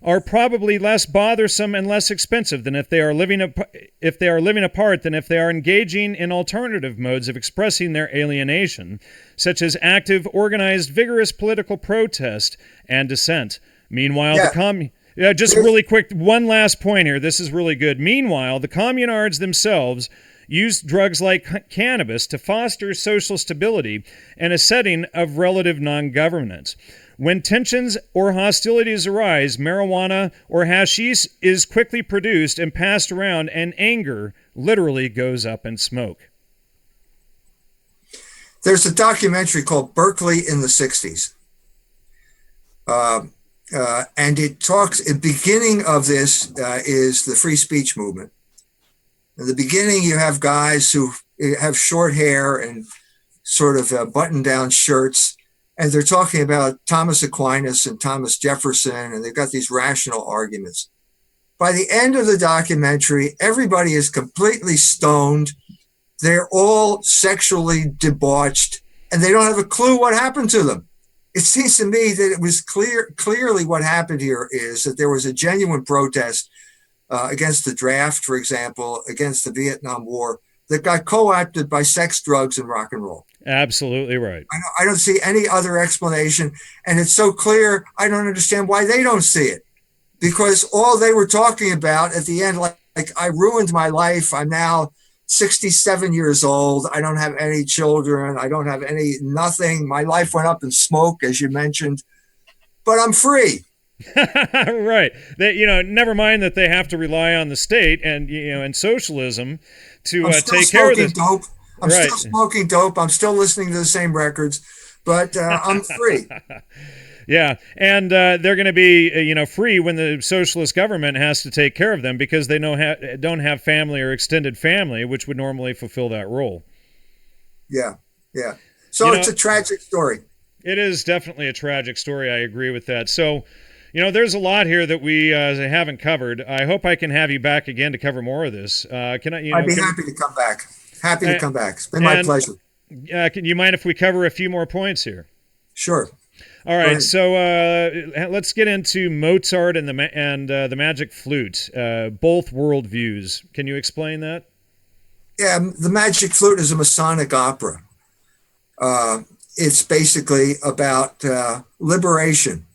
are probably less bothersome and less expensive than if they are living apart than if they are engaging in alternative modes of expressing their alienation, such as active, organized, vigorous political protest and dissent. Meanwhile, really quick, one last point here. This is really good. Meanwhile, the communards themselves use drugs like cannabis to foster social stability in a setting of relative non-governance. When tensions or hostilities arise, marijuana or hashish is quickly produced and passed around, and anger literally goes up in smoke. There's a documentary called Berkeley in the 60s. And it talks, the beginning of this is the free speech movement. In the beginning, you have guys who have short hair and sort of button-down shirts, and they're talking about Thomas Aquinas and Thomas Jefferson, and they've got these rational arguments. By the end of the documentary, everybody is completely stoned. They're all sexually debauched, and they don't have a clue what happened to them. It seems to me that it was clearly what happened here is that there was a genuine protest against the draft, for example, against the Vietnam War, that got co-opted by sex, drugs, and rock and roll. Absolutely right. I don't see any other explanation. And it's so clear, I don't understand why they don't see it. Because all they were talking about at the end, like I ruined my life. I'm now 67 years old. I don't have any children. I don't have nothing. My life went up in smoke, as you mentioned, but I'm free. Right. They, never mind that they have to rely on the state and and socialism to take care of this. Dope. I'm right. still smoking dope. I'm still listening to the same records, but I'm free. Yeah, and they're going to be free when the socialist government has to take care of them because they don't have family or extended family, which would normally fulfill that role. Yeah, yeah. So it's a tragic story. It is definitely a tragic story. I agree with that. So, there's a lot here that we haven't covered. I hope I can have you back again to cover more of this. Can I? I'd be happy to come back. Happy to come back. It's been my pleasure. Can you mind if we cover a few more points here? Sure. All right, so let's get into Mozart and the Magic Flute, both worldviews. Can you explain that? Yeah, the Magic Flute is a Masonic opera. It's basically about liberation,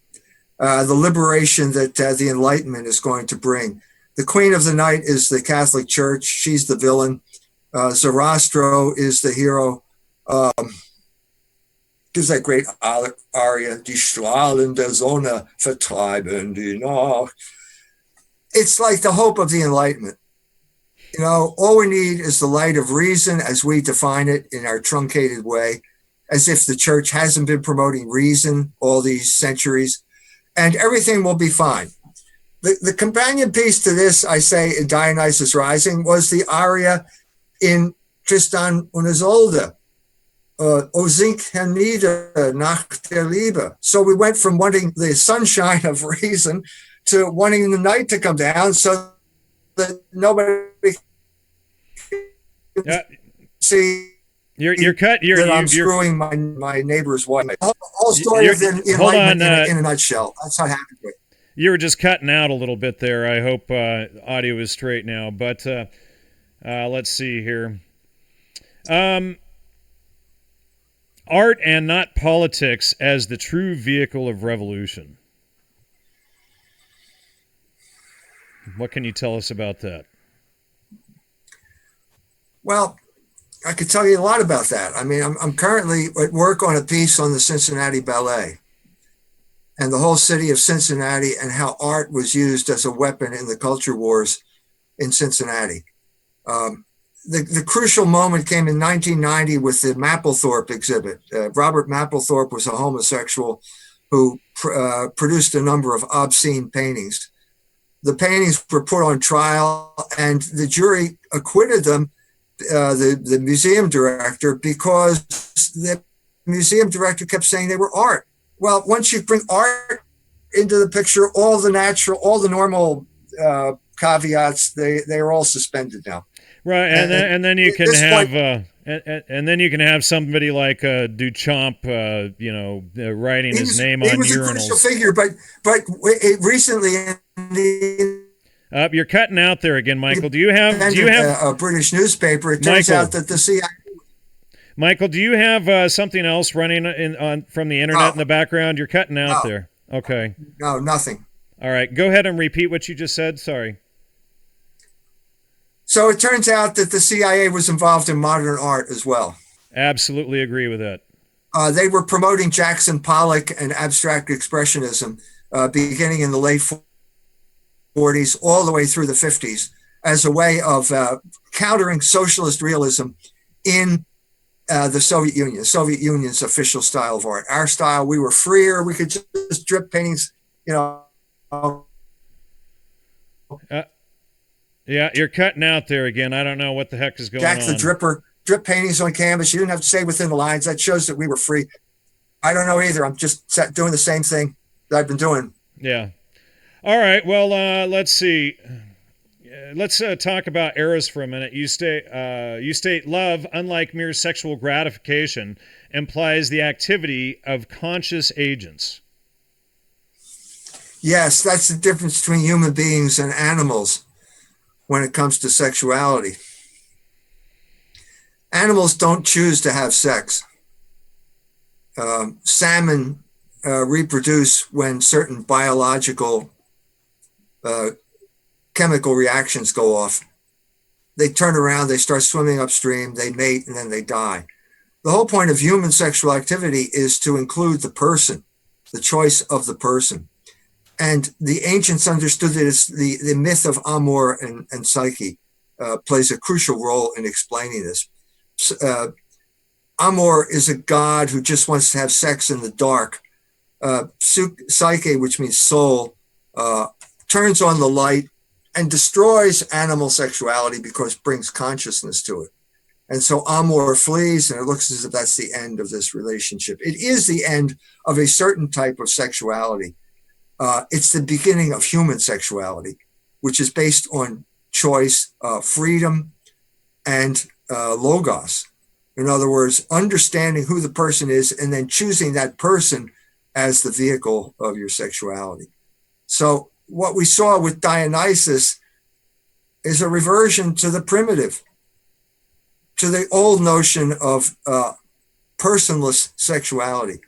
the liberation that the Enlightenment is going to bring. The Queen of the Night is the Catholic Church. She's the villain. Zoroastro is the hero. There's that great aria, Die Strahlen der Sonne vertreiben die Nacht. It's like the hope of the Enlightenment. All we need is the light of reason as we define it in our truncated way, as if the church hasn't been promoting reason all these centuries, and everything will be fine. The companion piece to this, I say, in Dionysos Rising, was the aria in Tristan und Isolde. O sink hernieder nach der Liebe. So we went from wanting the sunshine of reason to wanting the night to come down so that nobody can see you're cut. I'm screwing my neighbor's wife. The whole story of the Enlightenment in a nutshell. That's how it happened. You were just cutting out a little bit there. I hope audio is straight now. But let's see here. Art and not politics as the true vehicle of revolution. What can you tell us about that? Well, I could tell you a lot about that. I mean, I'm currently at work on a piece on the Cincinnati Ballet and the whole city of Cincinnati and how art was used as a weapon in the culture wars in Cincinnati. The crucial moment came in 1990 with the Mapplethorpe exhibit. Robert Mapplethorpe was a homosexual who produced a number of obscene paintings. The paintings were put on trial and the jury acquitted them, the museum director, because the museum director kept saying they were art. Well, once you bring art into the picture, all the normal caveats, they are all suspended now. Right, and then you can have and then you can have somebody like Duchamp, writing his name on urinals. He was a crucial figure, but recently, you're cutting out there again, Michael. Do you have a British newspaper? It turns out that the CIA. Michael, do you have something else running from the internet in the background? You're cutting out there. Okay. No, nothing. All right, go ahead and repeat what you just said. Sorry. So it turns out that the CIA was involved in modern art as well. Absolutely agree with that. They were promoting Jackson Pollock and abstract expressionism beginning in the late 40s all the way through the 50s as a way of countering socialist realism in the Soviet Union. Soviet Union's official style of art. Our style, we were freer. We could just drip paintings, Yeah, you're cutting out there again. I don't know what the heck is going on. Jack the Dripper, drip paintings on canvas. You didn't have to stay within the lines. That shows that we were free. I don't know either. I'm just doing the same thing that I've been doing. Yeah. All right. Well, let's see. Let's talk about eras for a minute. You state love, unlike mere sexual gratification, implies the activity of conscious agents. Yes, that's the difference between human beings and animals when it comes to sexuality. Animals don't choose to have sex. salmon reproduce when certain biological chemical reactions go off. They turn around, they start swimming upstream, they mate, and then they die. The whole point of human sexual activity is to include the person, the choice of the person. And the ancients understood that it's the myth of Amor and Psyche plays a crucial role in explaining this. Amor is a god who just wants to have sex in the dark. Psyche, which means soul, turns on the light and destroys animal sexuality because it brings consciousness to it. And so Amor flees, and it looks as if that's the end of this relationship. It is the end of a certain type of sexuality. It's the beginning of human sexuality, which is based on choice, freedom, and logos. In other words, understanding who the person is and then choosing that person as the vehicle of your sexuality. So what we saw with Dionysus is a reversion to the primitive, to the old notion of personless sexuality,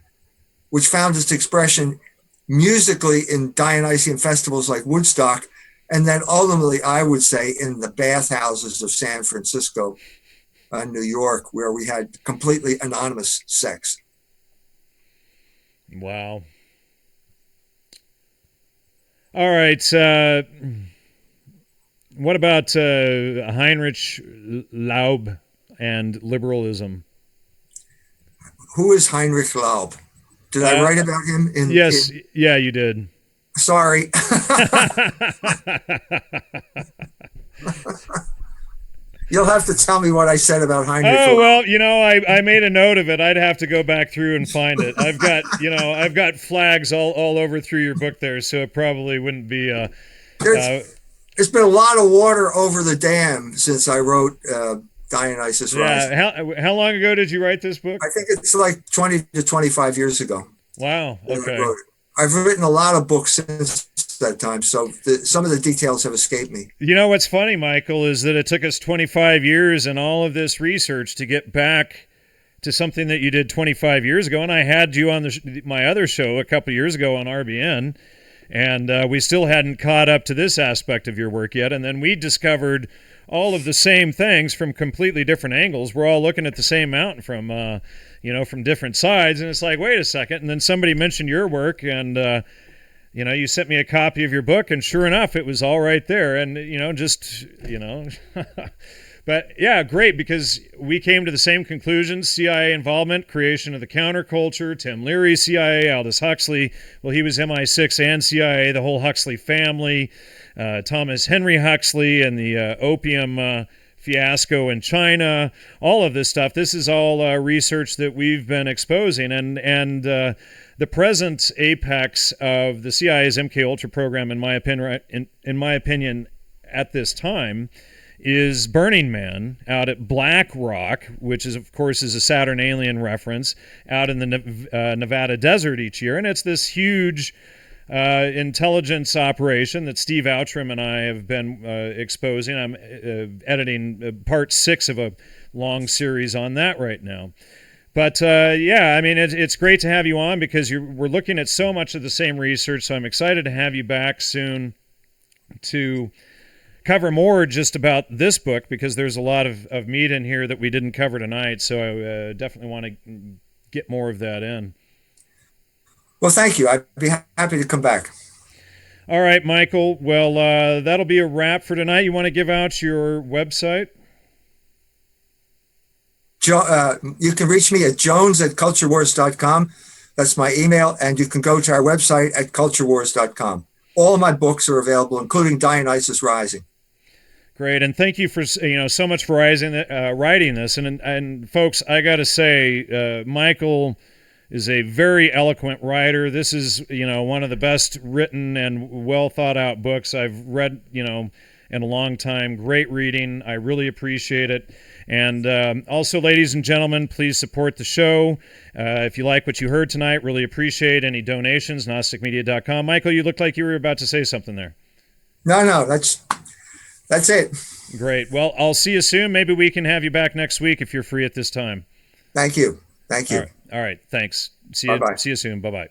which found its expression musically in Dionysian festivals like Woodstock, and then ultimately, I would say, in the bathhouses of San Francisco and New York, where we had completely anonymous sex. Wow. All right. What about Heinrich Laub and liberalism? Who is Heinrich Laub? Did I write about him? Yes. Yeah, you did. Sorry. You'll have to tell me what I said about Heinrich Laub. Oh, well, I made a note of it. I'd have to go back through and find it. I've got flags all over through your book there, so it probably wouldn't be there's been a lot of water over the dam since I wrote Dionysos Rising. Yeah. How long ago did you write this book? I think it's like 20 to 25 years ago. Wow. Okay. I've written a lot of books since that time, so some of the details have escaped me. You know what's funny, Michael, is that it took us 25 years and all of this research to get back to something that you did 25 years ago, and I had you on my other show a couple years ago on RBN, and we still hadn't caught up to this aspect of your work yet, and then we discovered all of the same things from completely different angles. We're all looking at the same mountain from different sides, and it's like, wait a second, and then somebody mentioned your work, and you sent me a copy of your book, and sure enough, it was all right there, and but yeah, great, because we came to the same conclusions: CIA involvement, creation of the counterculture, Tim Leary, CIA, Aldous Huxley, well, he was MI6 and CIA, the whole Huxley family, Thomas Henry Huxley and the opium fiasco in China, all of this stuff. This is all research that we've been exposing, and the present apex of the CIA's MK Ultra program, in my opinion, at this time, is Burning Man out at Black Rock, which is, of course, is a Saturn alien reference, out in the Nevada desert each year, and it's this huge intelligence operation that Steve Outram and I have been exposing. I'm editing part 6 of a long series on that right now. But yeah, I mean, it's great to have you on because we're looking at so much of the same research, so I'm excited to have you back soon to cover more just about this book, because there's a lot of meat in here that we didn't cover tonight, so I definitely want to get more of that in. Well, thank you. I'd be happy to come back. All right, Michael. Well, that'll be a wrap for tonight. You want to give out your website? You can reach me at jones@culturewars.com. That's my email. And you can go to our website at culturewars.com. All of my books are available, including Dionysos Rising. Great, and thank you for so much for writing this. And folks, I got to say, Michael is a very eloquent writer. This is one of the best written and well thought out books I've read in a long time. Great reading. I really appreciate it. And also, ladies and gentlemen, please support the show. If you like what you heard tonight, really appreciate any donations. Gnosticmedia.com. Michael, you looked like you were about to say something there. No, that's it. Great. Well, I'll see you soon. Maybe we can have you back next week if you're free at this time. Thank you. All right. All right. Thanks. Bye bye. See you soon. Bye bye.